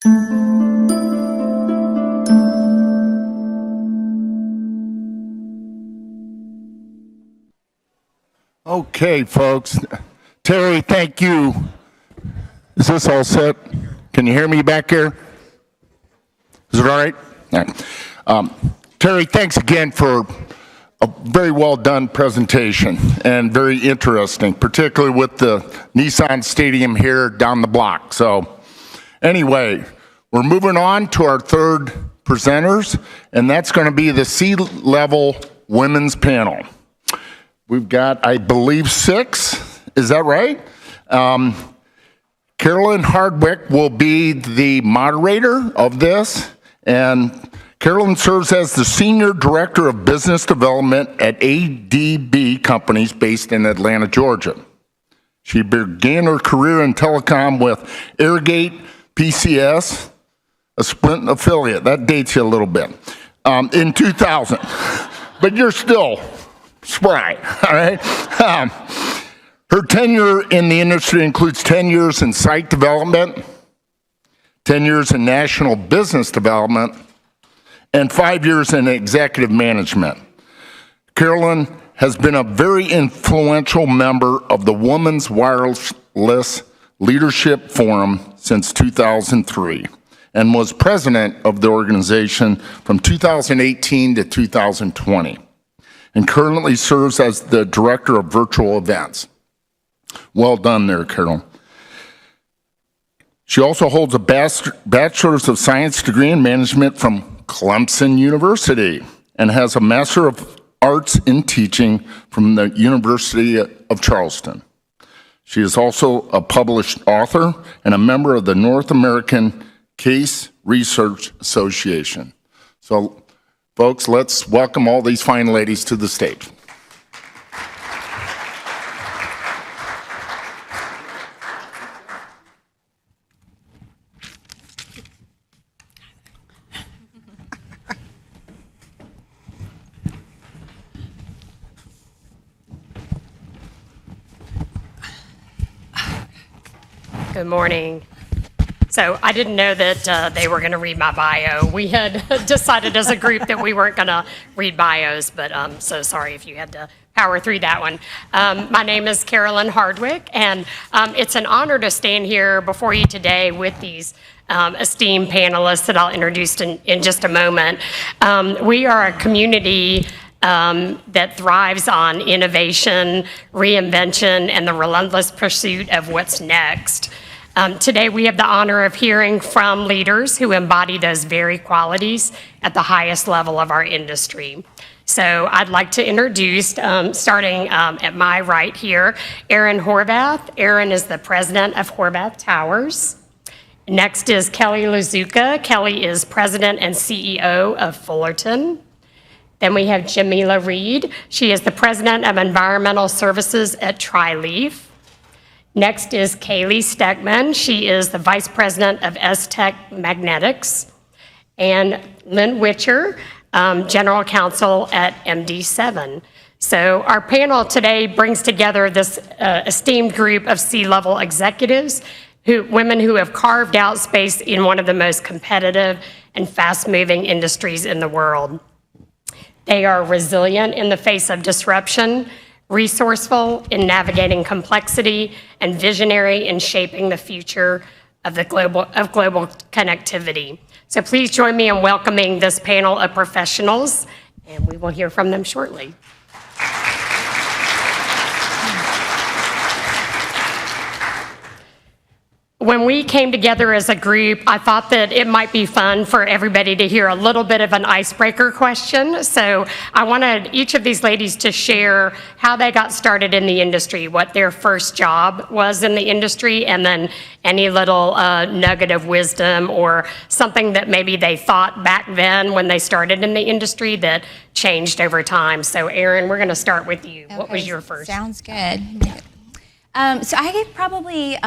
Okay, folks. Terry, thank you. Is this all set? Can you hear me back here? Is it all right? All right. Terry, thanks again for a very well done presentation and very interesting, particularly with the Nissan Stadium here down the block. So anyway, we're moving on to our third presenters, and that's going to be the C-level women's panel. We've got, I believe, 6. Is that right? Carolyn Hardwick will be the moderator of this, and Carolyn serves as the Senior Director of Business Development at ADB Companies based in Atlanta, Georgia. She began her career in telecom with Airgate PCS, a Sprint affiliate. That dates you a little bit. In 2000. But you're still spry, all right? Her tenure in the industry includes 10 years in site development, 10 years in national business development, and 5 years in executive management. Carolyn has been a very influential member of the Women's Wireless Leadership Forum since 2003 and was president of the organization from 2018 to 2020 and currently serves as the director of virtual events. Well done there, Carolyn. She also holds a Bachelor's of Science degree in management from Clemson University and has a Master of Arts in Teaching from the University of Charleston. She is also a published author and a member of the North American Case Research Association. So, folks, let's welcome all these fine ladies to the stage. Good morning. So I didn't know that they were going to read my bio. We had decided as a group that we weren't going to read bios, but I'm so sorry if you had to power through that one. My name is Carolyn Hardwick, and it's an honor to stand here before you today with these esteemed panelists that I'll introduce in just a moment. We are a community that thrives on innovation, reinvention, and the relentless pursuit of what's next. Today, we have the honor of hearing from leaders who embody those very qualities at the highest level of our industry. So I'd like to introduce, starting at my right here, Erin Horvath. Erin is the president of Horvath Towers. Next is Kelly Lazuka. Kelly is president and CEO of Fullerton. Then we have Jamila Reid. She is the president of environmental services at Trileaf. Next is Kaylee Steckman. She is the vice president of S-Tech Magnetics. And Lynn Whitcher, general counsel at MD7. So our panel today brings together this esteemed group of C-level executives, women who have carved out space in one of the most competitive and fast-moving industries in the world. They are resilient in the face of disruption, resourceful in navigating complexity, and visionary in shaping the future of global connectivity. So please join me in welcoming this panel of professionals, and we will hear from them shortly. When we came together as a group, I thought that it might be fun for everybody to hear a little bit of an icebreaker question. So I wanted each of these ladies to share how they got started in the industry, what their first job was in the industry, and then any little nugget of wisdom or something that maybe they thought back then when they started in the industry that changed over time. So Erin, we're gonna start with you. Okay, what was your first? Sounds good. So I probably,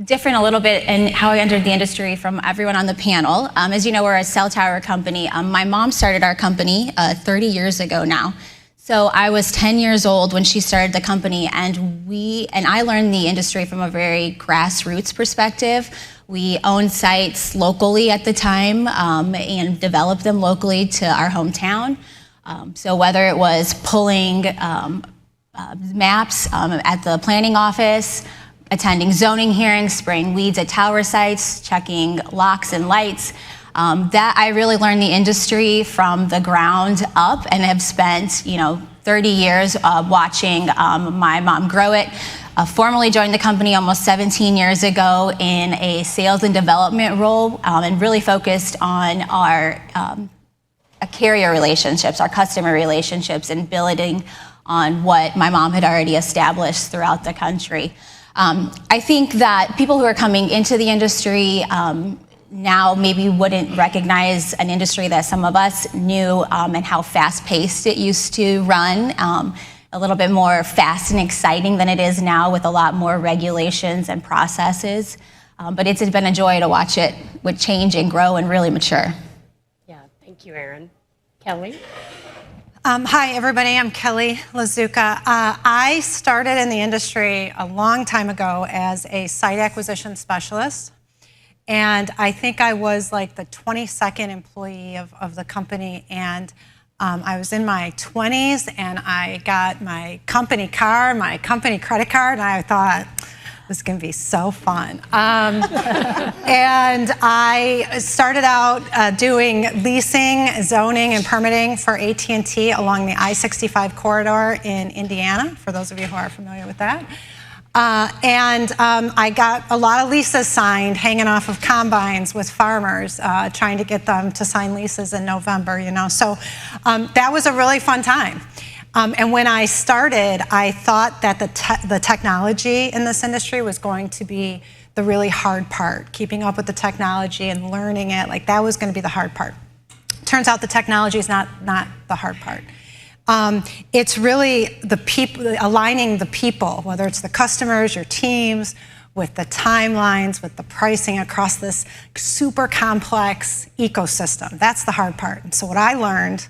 different a little bit in how I entered the industry from everyone on the panel. As you know, we're a cell tower company. My mom started our company 30 years ago now. So I was 10 years old when she started the company, and I learned the industry from a very grassroots perspective, We owned sites locally at the time and developed them locally to our hometown. So whether it was pulling maps at the planning office, attending zoning hearings, spraying weeds at tower sites, checking locks and lights, that I really learned the industry from the ground up and have spent 30 years watching my mom grow it. Formally joined the company almost 17 years ago in a sales and development role and really focused on our carrier relationships, our customer relationships, and building on what my mom had already established throughout the country. I think that people who are coming into the industry now maybe wouldn't recognize an industry that some of us knew and how fast-paced it used to run. A little bit more fast and exciting than it is now with a lot more regulations and processes. But it's been a joy to watch it with change and grow and really mature. Yeah, thank you, Erin. Kelly? Hi, everybody. I'm Kelly Lazuka. I started in the industry a long time ago as a site acquisition specialist. And I think I was like the 22nd employee of the company. And I was in my 20s and I got my company car, my company credit card, and I thought, this is going to be so fun. And I started out doing leasing, zoning, and permitting for AT&T along the I-65 corridor in Indiana, for those of you who are familiar with that. I got a lot of leases signed, hanging off of combines with farmers, trying to get them to sign leases in November, So that was a really fun time. And when I started, I thought that the technology in this industry was going to be the really hard part, keeping up with the technology and learning it. Like, that was going to be the hard part. Turns out the technology is not the hard part. It's really the people, aligning the people, whether it's the customers, your teams, with the timelines, with the pricing across this super complex ecosystem. That's the hard part. And so what I learned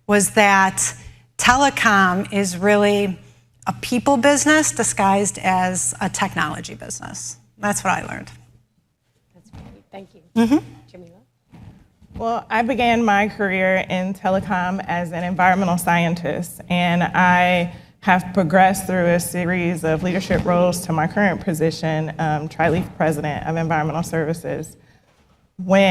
was that telecom is really a people business disguised as a technology business. That's what I learned. That's great. Thank you. Jamila? Well, I began my career in telecom as an environmental scientist, and I have progressed through a series of leadership roles to my current position, Trileaf President of Environmental Services. What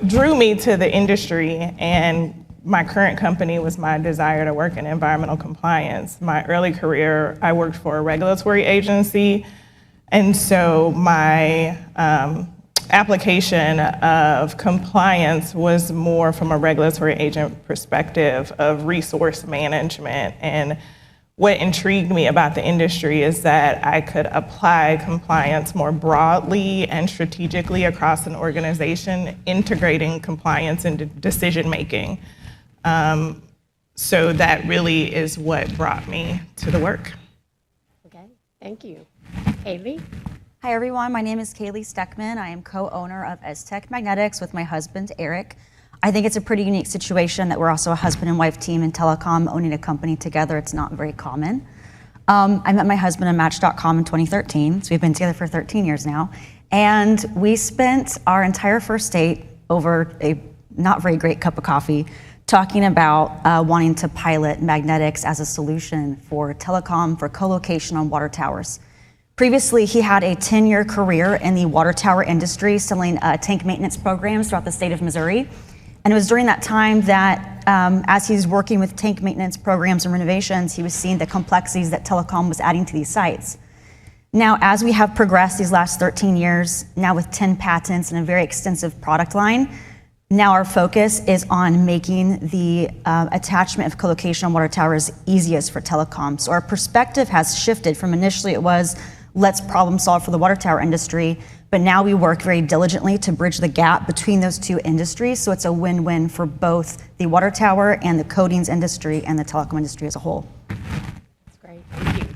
drew me to the industry and my current company was my desire to work in environmental compliance. My early career, I worked for a regulatory agency, and so my application of compliance was more from a regulatory agent perspective of resource management. And what intrigued me about the industry is that I could apply compliance more broadly and strategically across an organization, integrating compliance into decision making. So that really is what brought me to the work. Okay, thank you. Haley? Hi everyone, my name is Kaylee Steckman. I am co-owner of Aztec Magnetics with my husband, Eric. I think it's a pretty unique situation that we're also a husband and wife team in telecom owning a company together. It's not very common. I met my husband at Match.com in 2013, so we've been together for 13 years now. And we spent our entire first date over a not very great cup of coffee talking about wanting to pilot magnetics as a solution for telecom, for co-location on water towers. Previously, he had a 10-year career in the water tower industry, selling tank maintenance programs throughout the state of Missouri. And it was during that time that, as he was working with tank maintenance programs and renovations, he was seeing the complexities that telecom was adding to these sites. Now, as we have progressed these last 13 years, now with 10 patents and a very extensive product line, now our focus is on making the attachment of co-location on water towers easiest for telecom. So our perspective has shifted from initially it was, let's problem solve for the water tower industry, but now we work very diligently to bridge the gap between those two industries, so it's a win-win for both the water tower and the coatings industry and the telecom industry as a whole. That's great, thank you.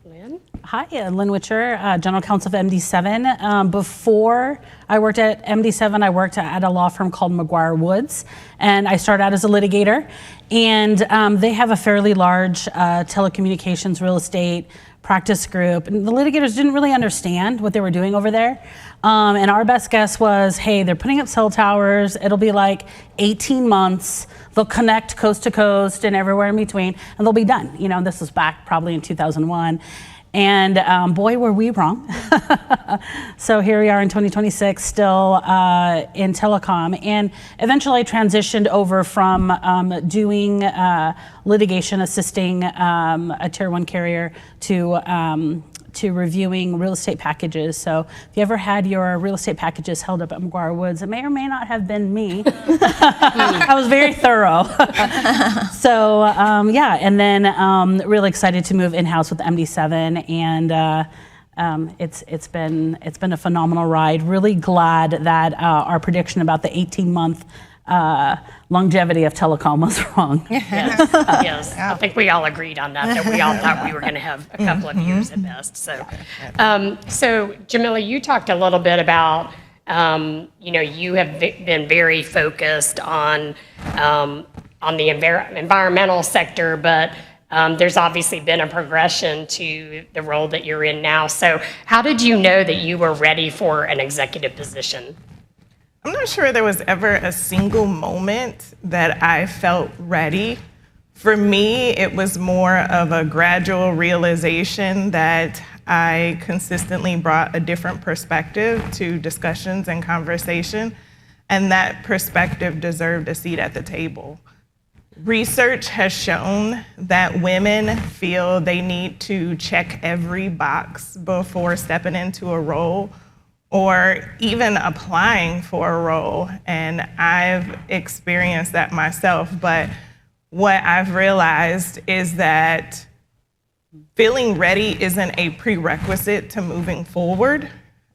Lynn? Hi, Lynn Whitcher, General Counsel of MD7. Before I worked at MD7, I worked at a law firm called McGuire Woods, and I started out as a litigator. And they have a fairly large telecommunications real estate practice group, and the litigators didn't really understand what they were doing over there. And our best guess was, hey, they're putting up cell towers. It'll be like 18 months. They'll connect coast to coast and everywhere in between, and they'll be done. You know, this was back probably in 2001. And boy, were we wrong. So here we are in 2026, still in telecom. And eventually I transitioned over from doing litigation, assisting a tier 1 carrier to reviewing real estate packages. So if you ever had your real estate packages held up at McGuire Woods, it may or may not have been me. I was very thorough. So yeah, and then really excited to move in-house with MD7, and it's been a phenomenal ride. Really glad that our prediction about the 18-month longevity of telecom was wrong. Yes, yes. I think we all agreed on that we all thought we were going to have a couple of years at best. So, so Jamila, you talked a little bit about, you have been very focused on the environmental sector, but there's obviously been a progression to the role that you're in now. So how did you know that you were ready for an executive position? I'm not sure there was ever a single moment that I felt ready. For me, it was more of a gradual realization that I consistently brought a different perspective to discussions and conversation, and that perspective deserved a seat at the table. Research has shown that women feel they need to check every box before stepping into a role or even applying for a role, and I've experienced that myself. But what I've realized is that feeling ready isn't a prerequisite to moving forward.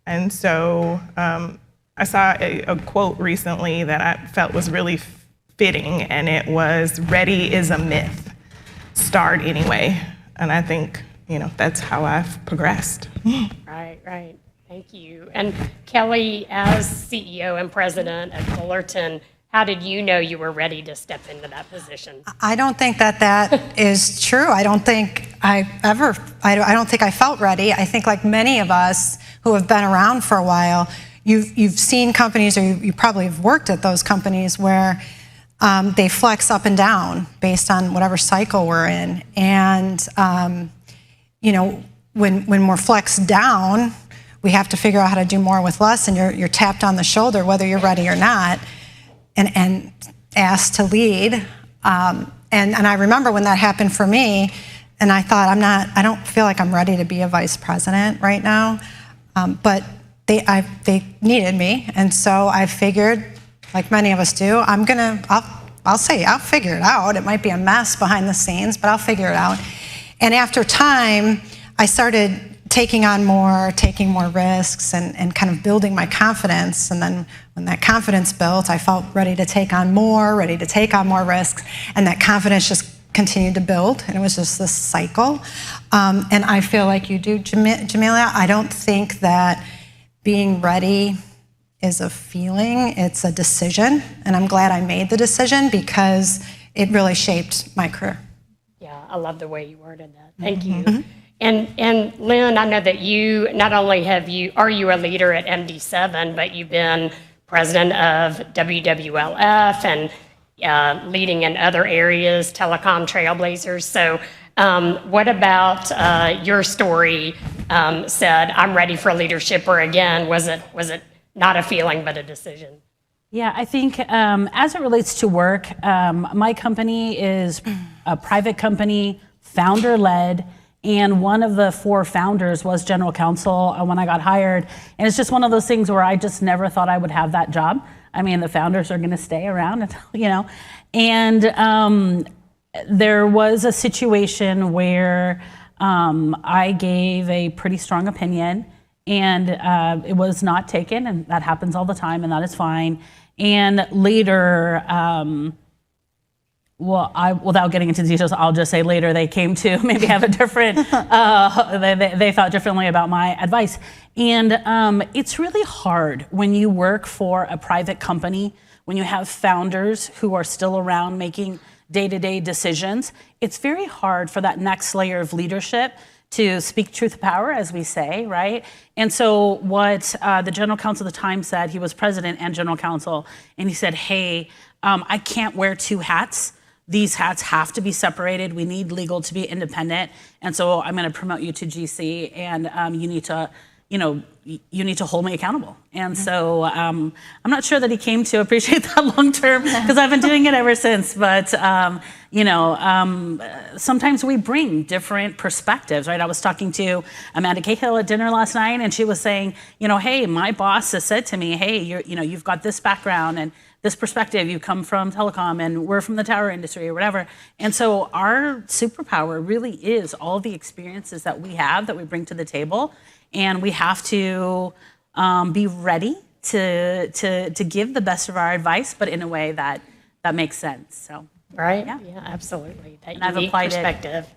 And so I saw a quote recently that I felt was really fitting, and it was, "Ready is a myth. Start anyway." And I think, that's how I've progressed. Right. Thank you. And Kelly, as CEO and president at Fullerton, how did you know you were ready to step into that position? I don't think that is true. I don't think I felt ready. I think, like many of us who have been around for a while, you've seen companies, or you probably have worked at those companies where they flex up and down based on whatever cycle we're in. And when we're flexed down, we have to figure out how to do more with less, and you're tapped on the shoulder whether you're ready or not, and asked to lead. And I remember when that happened for me, and I thought, I don't feel like I'm ready to be a vice president right now. But they needed me, and so I figured, like many of us do, I'll figure it out. It might be a mess behind the scenes, but I'll figure it out. And after time, I started taking more risks, and kind of building my confidence. And then when that confidence built, I felt ready to take on more risks, and that confidence just continued to build, and it was just this cycle. And I feel like you do, Jamila. I don't think that being ready is a feeling, it's a decision, and I'm glad I made the decision because it really shaped my career. Yeah, I love the way you worded that. Thank you. Mm-hmm. And Lynn, I know that you, not only are you a leader at MD7, but you've been president of WWLF and leading in other areas, telecom trailblazers. So what about your story said, I'm ready for leadership, or again, was it not a feeling but a decision? Yeah, I think as it relates to work, my company is a private company, founder-led, and one of the 4 founders was general counsel when I got hired. And it's just one of those things where I just never thought I would have that job. I mean, the founders are going to stay around, And there was a situation where I gave a pretty strong opinion, and it was not taken, and that happens all the time, and that is fine. And later, Well, without getting into details, I'll just say later they came to maybe have a different, they thought differently about my advice. And it's really hard when you work for a private company, when you have founders who are still around making day-to-day decisions. It's very hard for that next layer of leadership to speak truth to power, as we say, right? And so what the general counsel at the time said, he was president and general counsel, and he said, hey, I can't wear two hats. These hats have to be separated. We need legal to be independent. And so I'm going to promote you to GC, and you need to, you need to hold me accountable. And so I'm not sure that he came to appreciate that long term, because I've been doing it ever since. But sometimes we bring different perspectives, right? I was talking to Amanda Cahill at dinner last night, and she was saying, hey, my boss has said to me, hey, you've got this background and this perspective, you come from telecom and we're from the tower industry or whatever. And so our superpower really is all the experiences that we have that we bring to the table. And we have to be ready to give the best of our advice, but in a way that makes sense. So, right? Yeah, absolutely. That and I've unique applied perspective.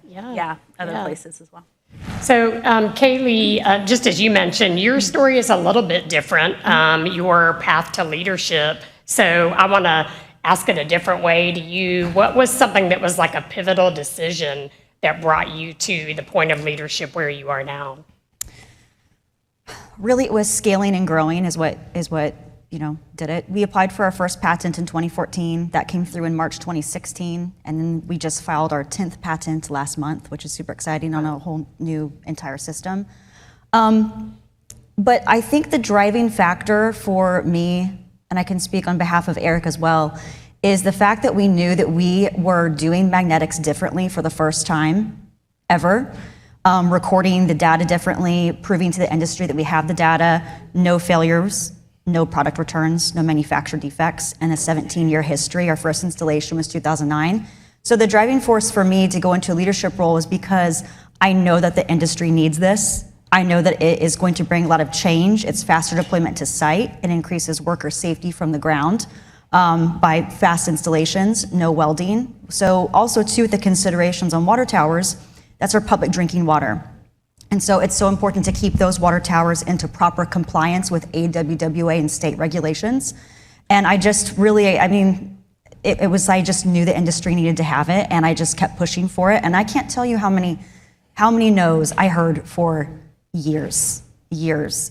Other places as well. So, Kaylee, just as you mentioned, your story is a little bit different, your path to leadership. So I want to ask it a different way to you. What was something that was like a pivotal decision that brought you to the point of leadership where you are now? Really, it was scaling and growing is what did it. We applied for our first patent in 2014. That came through in March 2016, and then we just filed our 10th patent last month, which is super exciting on a whole new entire system. But I think the driving factor for me, and I can speak on behalf of Eric as well, is the fact that we knew that we were doing magnetics differently for the first time ever. Recording the data differently, proving to the industry that we have the data, no failures, no product returns, no manufacturer defects, and a 17-year history. Our first installation was 2009. So the driving force for me to go into a leadership role is because I know that the industry needs this. I know that it is going to bring a lot of change. It's faster deployment to site. It increases worker safety from the ground by fast installations, no welding. So also too, with the considerations on water towers, that's our public drinking water. And so it's so important to keep those water towers into proper compliance with AWWA and state regulations. And I just really, I just knew the industry needed to have it, and I just kept pushing for it. And I can't tell you how many no's I heard for years.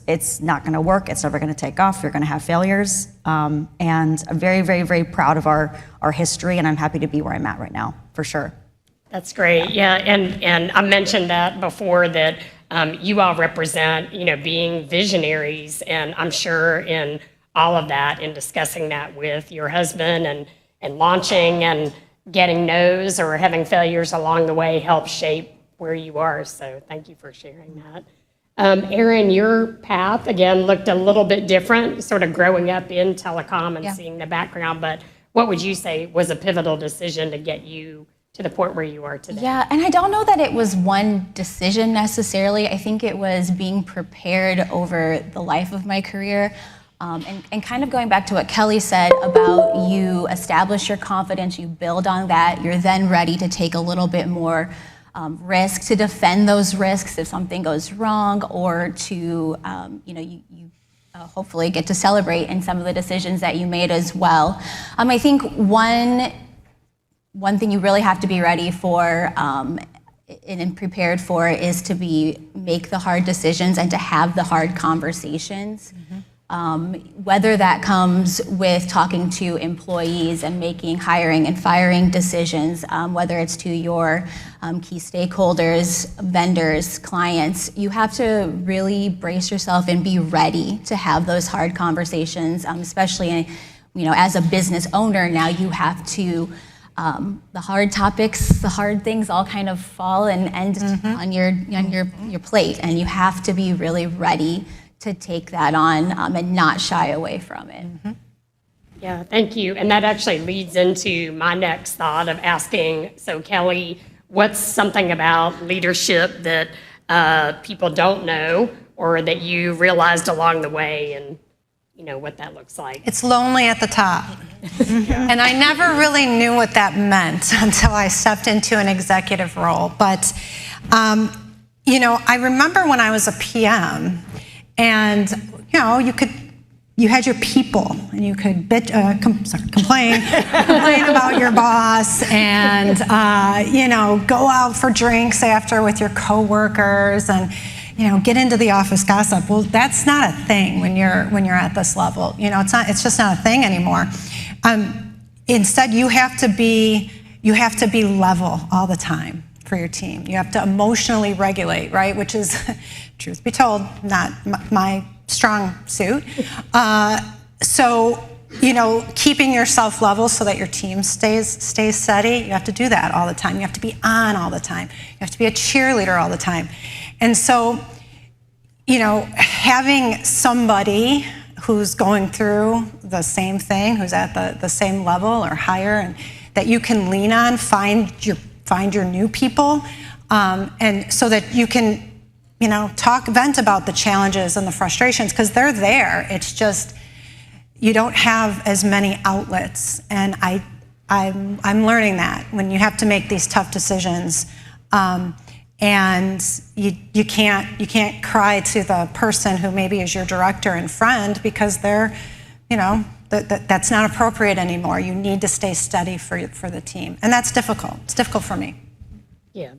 It's not gonna work, it's never gonna take off, you're gonna have failures. And I'm very, very, very proud of our history, and I'm happy to be where I'm at right now, for sure. That's great. Yeah, and I mentioned that before, that you all represent, being visionaries, and I'm sure in all of that, in discussing that with your husband and launching and getting no's or having failures along the way helps shape where you are. So thank you for sharing that. Erin, your path, again, looked a little bit different, sort of growing up in telecom and seeing the background, but what would you say was a pivotal decision to get you to the point where you are today? Yeah, and I don't know that it was one decision necessarily. I think it was being prepared over the life of my career. And kind of going back to what Kelly said about you establish your confidence, you build on that, you're then ready to take a little bit more risk, to defend those risks if something goes wrong, or to, you hopefully get to celebrate in some of the decisions that you made as well. I think one thing you really have to be ready for and prepared for is to make the hard decisions and to have the hard conversations. Whether that comes with talking to employees and making hiring and firing decisions, whether it's to your key stakeholders, vendors, clients, you have to really brace yourself and be ready to have those hard conversations, especially as a business owner. Now you have to, the hard topics, the hard things all kind of fall and end on your plate, and you have to be really ready to take that on and not shy away from it. Yeah, thank you. And that actually leads into my next thought of asking, so Kelly, what's something about leadership that people don't know or that you realized along the way and, what that looks like. It's lonely at the top. And I never really knew what that meant until I stepped into an executive role. But, I remember when I was a PM and, you had your people and you could complain about your boss and, go out for drinks after with your coworkers and, get into the office gossip. Well, that's not a thing when you're at this level. It's just not a thing anymore. Instead, you have to be level all the time for your team. You have to emotionally regulate, right? Which is, truth be told, not my strong suit. So, keeping yourself level so that your team stays steady, you have to do that all the time. You have to be on all the time. You have to be a cheerleader all the time. And so, having somebody who's going through the same thing, who's at the same level or higher, and that you can lean on, find your new people, and so that you can, vent about the challenges and the frustrations, because they're there. It's just you don't have as many outlets, and I'm learning that when you have to make these tough decisions. And you can't cry to the person who maybe is your director and friend because they're, that's not appropriate anymore. You need to stay steady for the team, and that's difficult. It's difficult for me. Yeah.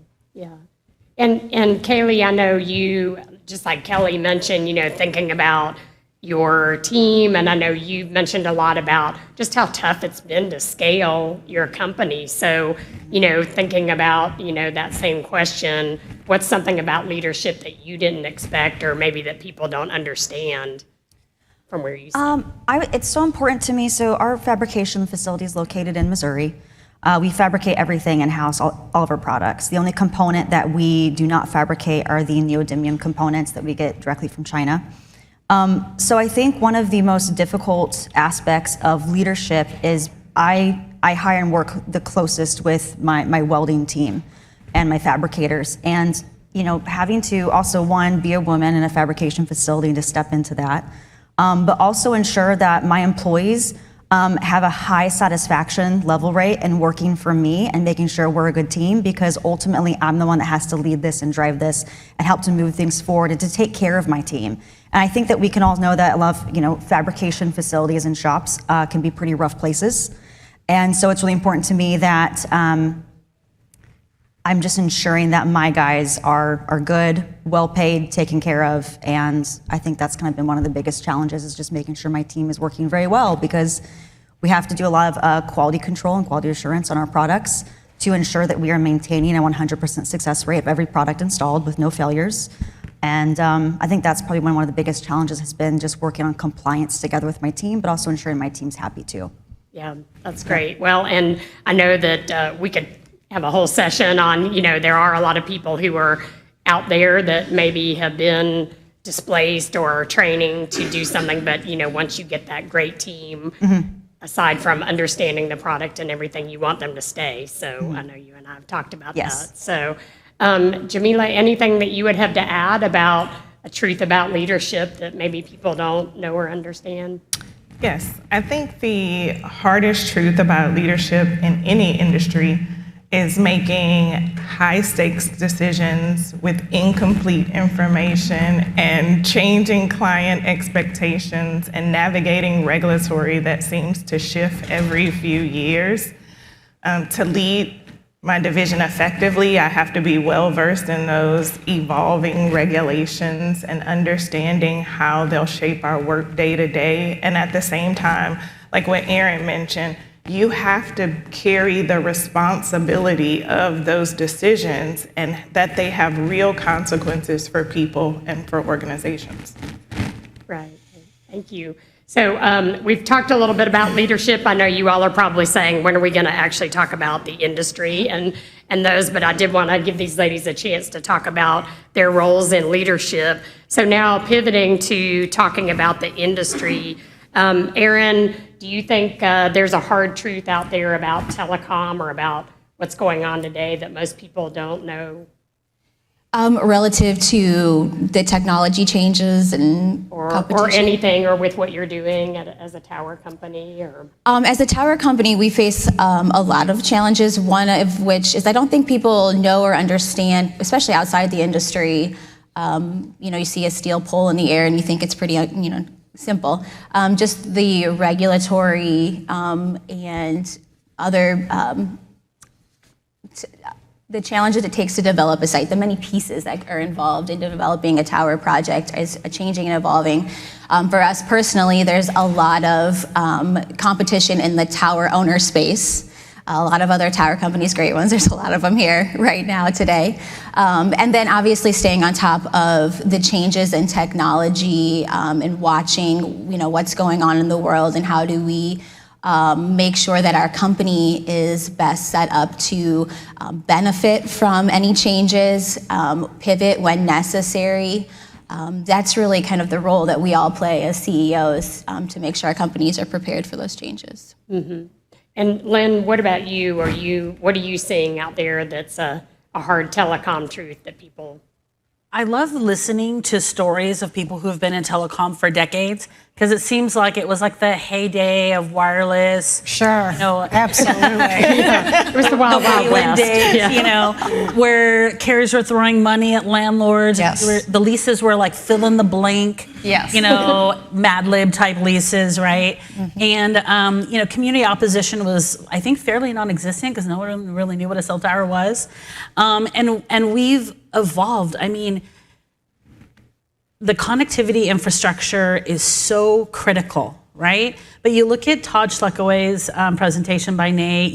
And Kaylee, I know you, just like Kelly mentioned, thinking about your team, and I know you've mentioned a lot about just how tough it's been to scale your company. So, thinking about, that same question, what's something about leadership that you didn't expect or maybe that people don't understand from where you sit? It's so important to me. So our fabrication facility is located in Missouri. We fabricate everything in-house, all of our products. The only component that we do not fabricate are the neodymium components that we get directly from China. So I think one of the most difficult aspects of leadership is I hire and work the closest with my welding team and my fabricators. And, having to also, one, be a woman in a fabrication facility to step into that, but also ensure that my employees have a high satisfaction level rate in working for me and making sure we're a good team, because ultimately I'm the one that has to lead this and drive this and help to move things forward and to take care of my team. And I think that we can all know that a lot of, fabrication facilities and shops can be pretty rough places. And so it's really important to me that I'm just ensuring that my guys are good, well paid, taken care of. And I think that's kind of been one of the biggest challenges, is just making sure my team is working very well, because we have to do a lot of quality control and quality assurance on our products to ensure that we are maintaining a 100% success rate of every product installed with no failures. And I think that's probably one of the biggest challenges has been just working on compliance together with my team, but also ensuring my team's happy too. Yeah, that's great. Well, and I know that we could have a whole session on, there are a lot of people who are out there that maybe have been displaced or training to do something, but, once you get that great team, aside from understanding the product and everything, you want them to stay. So I know you and I have talked about that. So Jamila, anything that you would have to add about a truth about leadership that maybe people don't know or understand? Yes, I think the hardest truth about leadership in any industry is making high-stakes decisions with incomplete information and changing client expectations and navigating regulatory that seems to shift every few years. To lead my division effectively, I have to be well-versed in those evolving regulations and understanding how they'll shape our work day to day. And at the same time, like what Erin mentioned, you have to carry the responsibility of those decisions and that they have real consequences for people and for organizations. Right, thank you. So we've talked a little bit about leadership. I know you all are probably saying, when are we going to actually talk about the industry and those, but I did want to give these ladies a chance to talk about their roles in leadership. So now pivoting to talking about the industry, Erin, do you think there's a hard truth out there about telecom or about what's going on today that most people don't know? Relative to the technology changes and or competition. anything, or with what you're doing as a tower company, or? As a tower company, we face a lot of challenges, one of which is I don't think people know or understand, especially outside the industry. You see a steel pole in the air and you think it's pretty, simple. Just the regulatory and other the challenges it takes to develop a site, the many pieces that are involved in developing a tower project is changing and evolving. For us personally, there's a lot of competition in the tower owner space. A lot of other tower companies, great ones, there's a lot of them here right now today. And then obviously staying on top of the changes in technology and watching what's going on in the world and how do we make sure that our company is best set up to benefit from any changes, pivot when necessary. That's really kind of the role that we all play as CEOs to make sure our companies are prepared for those changes. Mm-hmm. And Lynn, what about you? What are you seeing out there that's a hard telecom truth that people? I love listening to stories of people who have been in telecom for decades, because it seems like it was like the heyday of wireless. Sure, absolutely. It was the wild, wild west. Days, where carriers were throwing money at landlords. Yes. The leases were like fill in the blank. Yes. Mad Lib type leases, right? Mm-hmm. And community opposition was, I think, fairly non-existent because no one really knew what a cell tower was. And we've evolved. I mean, the connectivity infrastructure is so critical, right? But you look at Todd Schleckaway's presentation by Nate,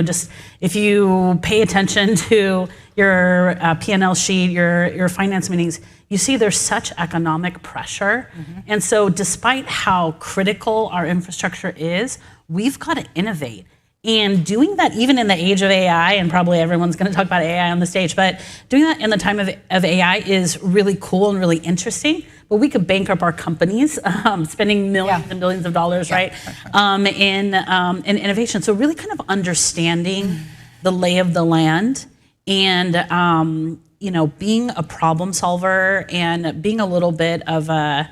just if you pay attention to your P&L sheet, your finance meetings, you see there's such economic pressure. Mm-hmm. And so despite how critical our infrastructure is, we've got to innovate. And doing that even in the age of AI, and probably everyone's going to talk about AI on the stage, but doing that in the time of AI is really cool and really interesting. But we could bankrupt our companies, spending millions and billions of dollars, right, in innovation. So really kind of understanding the lay of the land and being a problem solver and being a little bit of a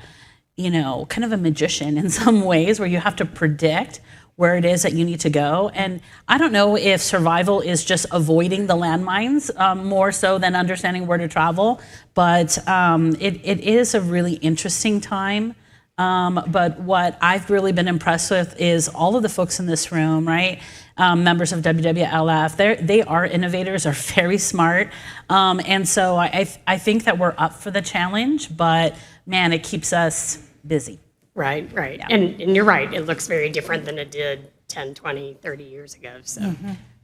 kind of a magician in some ways, where you have to predict where it is that you need to go. And I don't know if survival is just avoiding the landmines more so than understanding where to travel, but it is a really interesting time. But what I've really been impressed with is all of the folks in this room, right? Members of WWLF, they are innovators, are very smart. And so I think that we're up for the challenge, but man, it keeps us busy. Right. Yeah. And you're right, it looks very different than it did 10, 20, 30 years ago. So,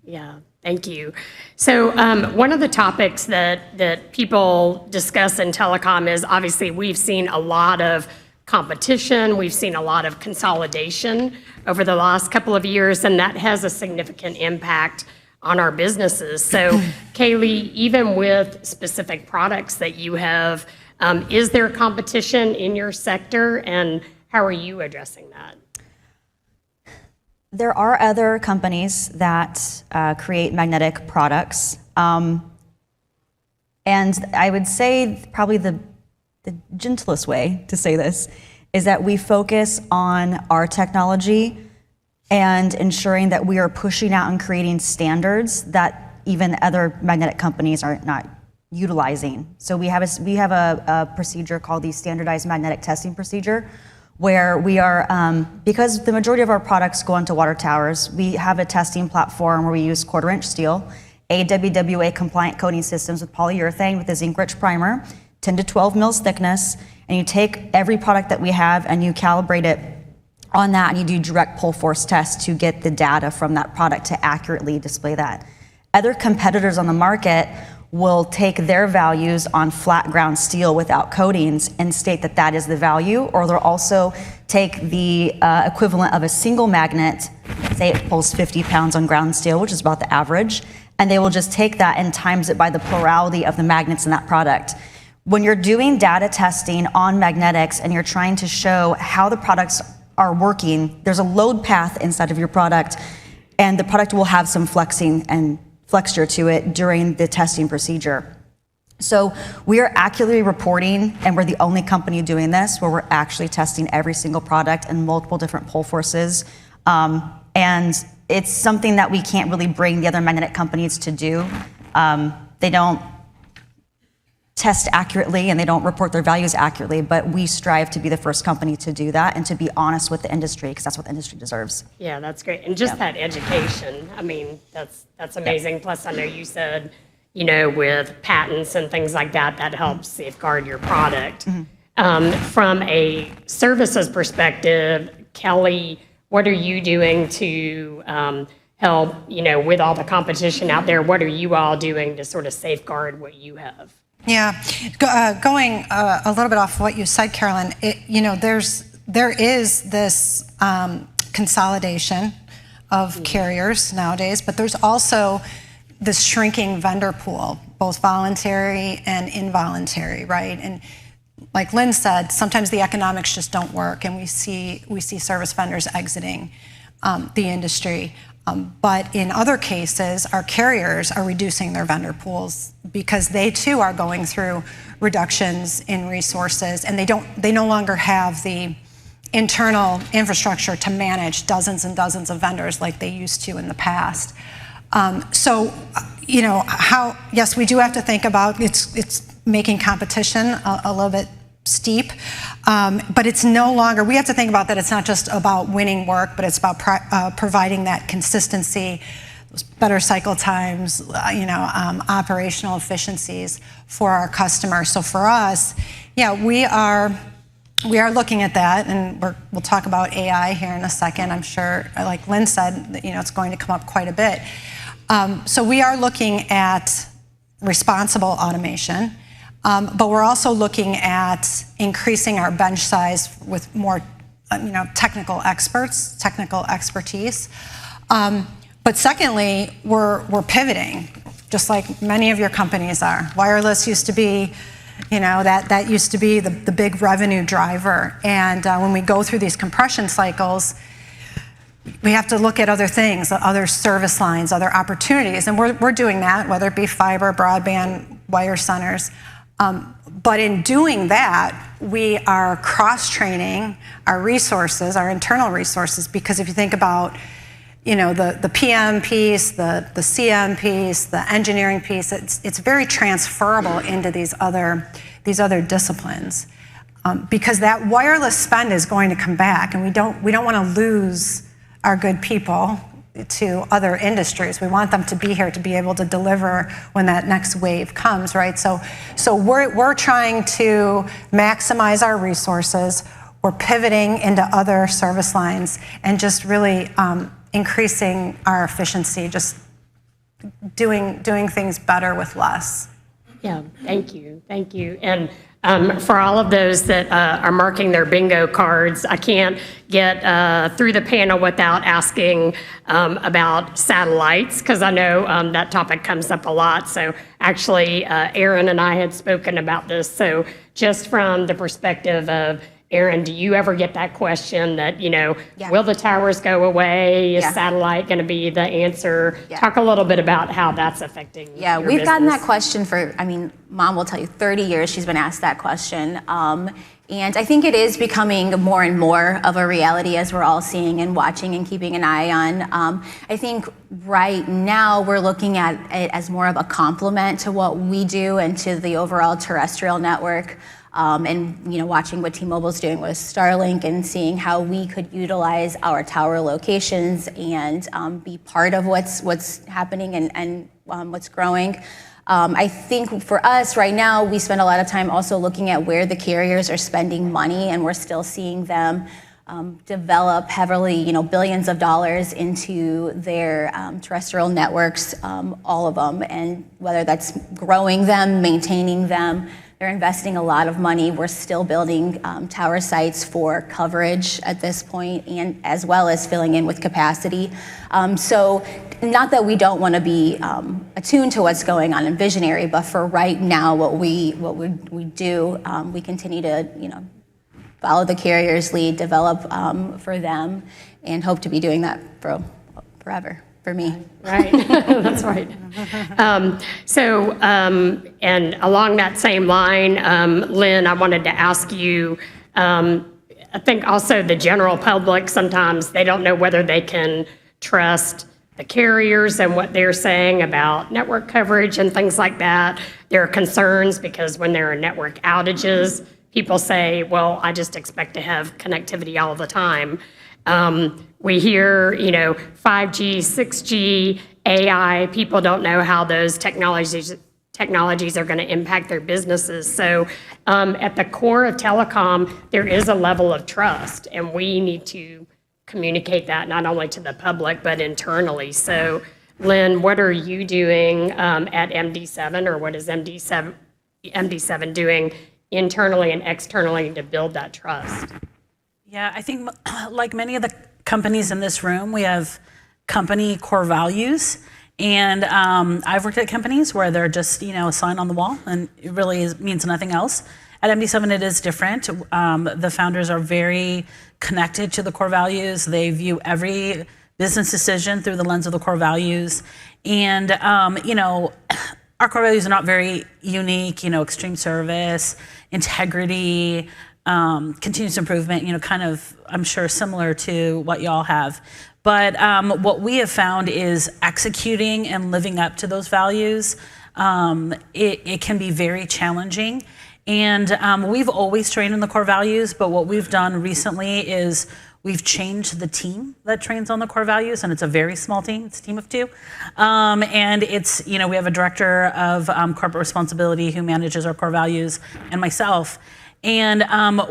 yeah, thank you. So one of the topics that people discuss in telecom is obviously we've seen a lot of competition, we've seen a lot of consolidation over the last couple of years, and that has a significant impact on our businesses. So, Kaylee, even with specific products that you have, is there competition in your sector, and how are you addressing that? There are other companies that create magnetic products. And I would say probably the gentlest way to say this is that we focus on our technology and ensuring that we are pushing out and creating standards that even other magnetic companies are not utilizing. So we have a procedure called the Standardized Magnetic Testing Procedure, where we are, because the majority of our products go into water towers, we have a testing platform where we use 1/4-inch steel, AWWA compliant coating systems with polyurethane with a zinc-rich primer, 10 to 12 mils thickness, and you take every product that we have and you calibrate it on that, and you do direct pull force tests to get the data from that product to accurately display that. Other competitors on the market will take their values on flat ground steel without coatings and state that that is the value, or they'll also take the equivalent of a single magnet, say it pulls 50 pounds on ground steel, which is about the average, and they will just take that and times it by the plurality of the magnets in that product. When you're doing data testing on magnetics and you're trying to show how the products are working, there's a load path inside of your product, and the product will have some flexing and flexure to it during the testing procedure. So we are accurately reporting, and we're the only company doing this, where we're actually testing every single product in multiple different pull forces. And it's something that we can't really bring the other magnetic companies to do. They don't test accurately and they don't report their values accurately, but we strive to be the first company to do that and to be honest with the industry, because that's what the industry deserves. Yeah, that's great. And just that education, I mean, that's amazing. Plus, I know you said, you know, with patents and things like that, that helps safeguard your product. From a services perspective, Kelly, what are you doing to help, you know, with all the competition out there? What are you all doing to sort of safeguard what you have? Yeah, going a little bit off what you said, Carolyn, you know, there is this consolidation of carriers nowadays, but there's also this shrinking vendor pool, both voluntary and involuntary, right? And like Lynn said, sometimes the economics just don't work, and we see service vendors exiting the industry. But in other cases, our carriers are reducing their vendor pools because they too are going through reductions in resources, and they no longer have the internal infrastructure to manage dozens and dozens of vendors like they used to in the past. So, you know, yes, we do have to think about it's making competition a little bit steep, but it's no longer, we have to think about that it's not just about winning work, but it's about providing that consistency, better cycle times, you know, operational efficiencies for our customers. So for us, yeah, we are looking at that, and we'll talk about AI here in a second. I'm sure, like Lynn said, you know, it's going to come up quite a bit. So we are looking at responsible automation. But we're also looking at increasing our bench size with more, you know, technical expertise. But secondly, we're pivoting, just like many of your companies are. Wireless used to be, you know, that used to be the big revenue driver. And when we go through these compression cycles, we have to look at other things, other service lines, other opportunities. And we're doing that, whether it be fiber, broadband, wire centers. But in doing that, we are cross-training our resources, our internal resources, because if you think about, you know, the PM piece, the CM piece, the engineering piece, it's very transferable into these other disciplines, because that wireless spend is going to come back, and we don't want to lose our good people to other industries. We want them to be here to be able to deliver when that next wave comes, right? So we're trying to maximize our resources. We're pivoting into other service lines and just really increasing our efficiency, just doing things better with less. Yeah, thank you. And for all of those that are marking their bingo cards, I can't get through the panel without asking about satellites, because I know that topic comes up a lot. So actually, Erin and I had spoken about this. So just from the perspective of Erin, do you ever get that question that, you know, will the towers go away? Is satellite going to be the answer? Talk a little bit about how that's affecting your we've gotten business. that question for, I mean, Mom will tell you, 30 years she's been asked that question. And I think it is becoming more and more of a reality, as we're all seeing and watching and keeping an eye on. I think right now we're looking at it as more of a complement to what we do and to the overall terrestrial network. And, you know, watching what T-Mobile's doing with Starlink and seeing how we could utilize our tower locations and be part of what's happening and what's growing. I think for us right now, we spend a lot of time also looking at where the carriers are spending money, and we're still seeing them develop heavily, you know, billions of dollars into their terrestrial networks, all of them, and whether that's growing them, maintaining them. They're investing a lot of money. We're still building tower sites for coverage at this point, and as well as filling in with capacity. So not that we don't want to be attuned to what's going on in Visionary, but for right now, what we do, we continue to, you know, follow the carrier's lead, develop for them, and hope to be doing that for forever. for me. Right, that's right. And along that same line, Lynn, I wanted to ask you, I think also the general public, sometimes they don't know whether they can trust the carriers and what they're saying about network coverage and things like that. There are concerns because when there are network outages, people say, well, I just expect to have connectivity all the time. We hear, 5G, 6G, AI, people don't know how those technologies are going to impact their businesses. So at the core of telecom, there is a level of trust, and we need to communicate that not only to the public, but internally. So Lynn, what are you doing at MD7, or what is MD7 doing internally and externally to build that trust? Yeah, I think like many of the companies in this room, we have company core values. And I've worked at companies where they're just, a sign on the wall, and it really means nothing else. At MD7, it is different. The founders are very connected to the core values. They view every business decision through the lens of the core values. And, our core values are not very unique, extreme service, integrity, continuous improvement, kind of, I'm sure, similar to what y'all have. But what we have found is executing and living up to those values, it can be very challenging. And we've always trained in the core values, but what we've done recently is we've changed the team that trains on the core values, and it's a very small team. It's a team of 2. And it's, we have a director of corporate responsibility who manages our core values, and myself. And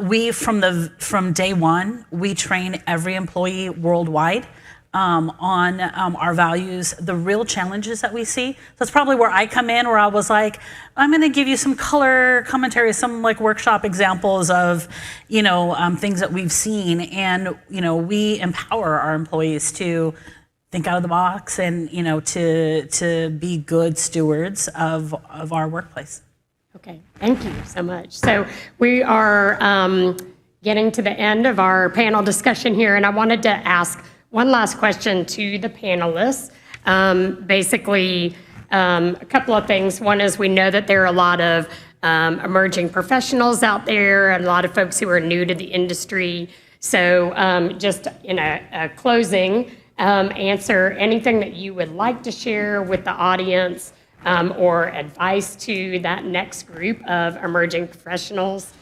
we, from day one, we train every employee worldwide on our values, the real challenges that we see. That's probably where I come in, where I was like, I'm going to give you some color commentary, some like workshop examples of, things that we've seen. And, we empower our employees to think out of the box and, to be good stewards of our workplace. Okay, thank you so much. So we are getting to the end of our panel discussion here, and I wanted to ask one last question to the panelists. Basically, a couple of things. One is we know that there are a lot of emerging professionals out there and a lot of folks who are new to the industry. So just in a closing answer, anything that you would like to share with the audience or advice to that next group of emerging professionals,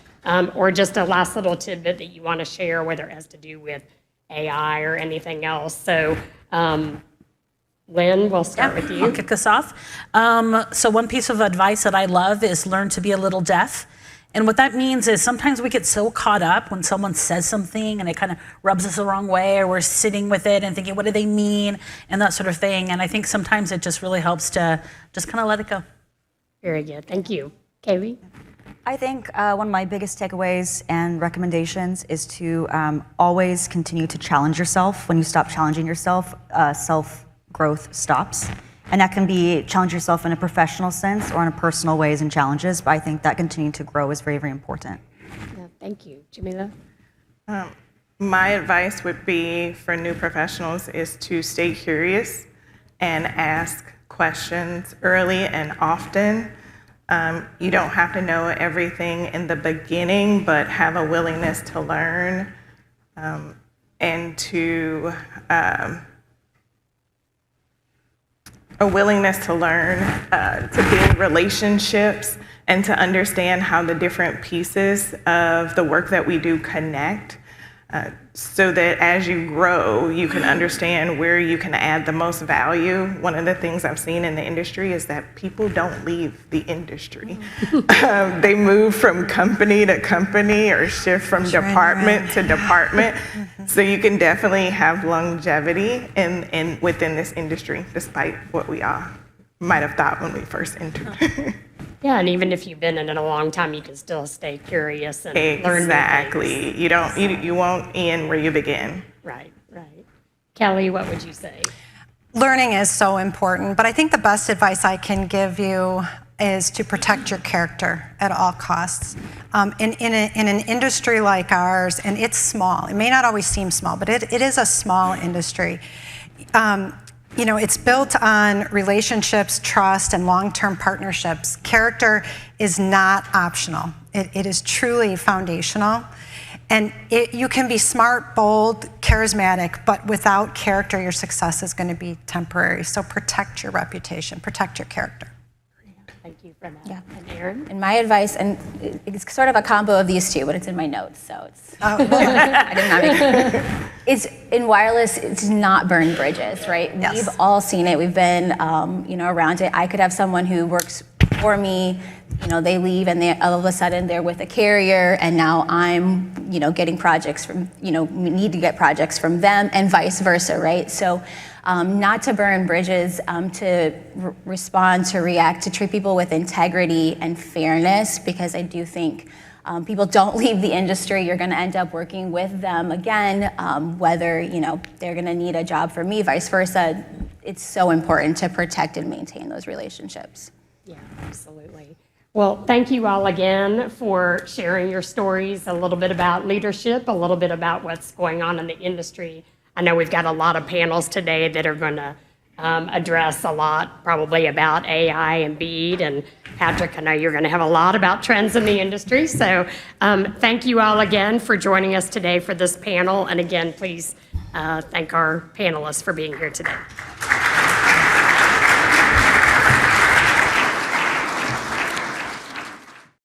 or just a last little tidbit that you want to share, whether it has to do with AI or anything else. So, Lynn, we'll start with you. I'll kick us off. So one piece of advice that I love is learn to be a little deaf. And what that means is sometimes we get so caught up when someone says something and it kind of rubs us the wrong way, or we're sitting with it and thinking, what do they mean? And that sort of thing. And I think sometimes it just really helps to just kind of let it go. Very good. Thank you. Kaylee? I think one of my biggest takeaways and recommendations is to always continue to challenge yourself. When you stop challenging yourself, self-growth stops. And that can be challenge yourself in a professional sense or in a personal ways and challenges, but I think that continuing to grow is very, very important. Yeah, thank you. Jamila? My advice would be for new professionals is to stay curious and ask questions early and often. You don't have to know everything in the beginning, but have a willingness to learn and to build relationships and to understand how the different pieces of the work that we do connect, so that as you grow, you can understand where you can add the most value. One of the things I've seen in the industry is that people don't leave the industry. They move from company to company or shift from department to department. So you can definitely have longevity within this industry, despite what we all might have thought when we first entered. Yeah, and even if you've been in it a long time, you can still stay curious and learn new Exactly. You won't end where you begin. Right, right. Kelly, what would you say? Learning is so important, but I think the best advice I can give you is to protect your character at all costs. In an industry like ours, and it's small, it may not always seem small, but it is a small industry. You know, it's built on relationships, trust, and long-term partnerships. Character is not optional. It is truly foundational. And you can be smart, bold, charismatic, but without character, your success is going to be temporary. So protect your reputation, protect your character. Thank you for that. Yeah. And Erin? And my advice, and it's sort of a combo of these two, but it's in my notes, so it's. I did not make it. It's in wireless. It's not burn bridges, right? Yes. We've all seen it. We've been, around it. I could have someone who works for me. They leave, and they all of a sudden they're with a carrier, and now I'm, getting projects from, need to get projects from them, and vice versa, right? So. Not to burn bridges, to respond, to react, to treat people with integrity and fairness, because I do think people don't leave the industry. You're going to end up working with them again, whether they're going to need a job from me, vice versa. It's so important to protect and maintain those relationships. Yeah, absolutely. Well, thank you all again for sharing your stories, a little bit about leadership, a little bit about what's going on in the industry. I know we've got a lot of panels today that are going to address a lot probably about AI and BEAD. And Patrick, I know you're going to have a lot about trends in the industry. So thank you all again for joining us today for this panel. And again, please thank our panelists for being here today.